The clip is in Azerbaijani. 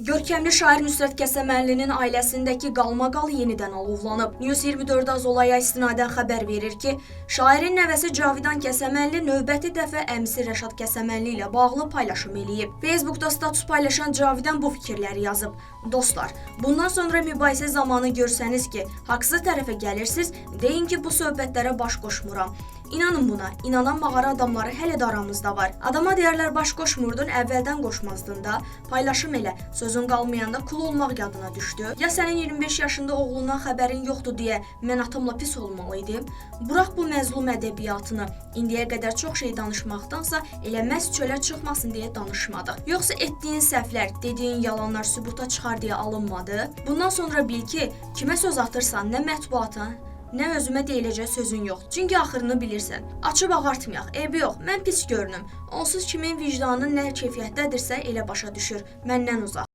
Görkəmli şair Nüsrət Kəsəməllinin ailəsindəki qalmaqal yenidən alovlanıb. News 24 az olaya istinadən xəbər verir ki, şairin nəvəsi Cavidan Kəsəməlli növbəti dəfə əmisi Rəşad Kəsəməlli ilə bağlı paylaşım eləyib. Facebookda status paylaşan Cavidan bu fikirləri yazıb. Dostlar, bundan sonra mübahisə zamanı görsəniz ki, haqsız tərəfə gəlirsiniz, deyin ki, bu söhbətlərə baş qoşmuram. İnanın buna, inanan mağara adamları hələ də aramızda var. Adama deyərlər baş qoşmurdun, əvvəldən qoşmazdın da, paylaşım elə, sözün qalmayanda kul olmaq yadına düşdü. Ya sənin 25 yaşında oğlundan xəbərin yoxdur deyə mən atamla pis olmalıydım. Burax bu məzlum ədəbiyyatını, indiyə qədər çox şey danışmaqdansa elə məhz çölə çıxmasın deyə danışmadıq. Yoxsa etdiyin səhvlər, dediyin yalanlar sübuta çıxar deyə alınmadı. Bundan sonra bil ki, kimə söz atırsan, nə mətbuata, nə özümə deyiləcək sözün yox. Çünki axırını bilirsən. Açıb ağartmayaq, eybi yox, mən pis görünüm. Onsuz kimin vicdanı nə keyfiyyətdədirsə elə başa düşür. Məndən uzaq.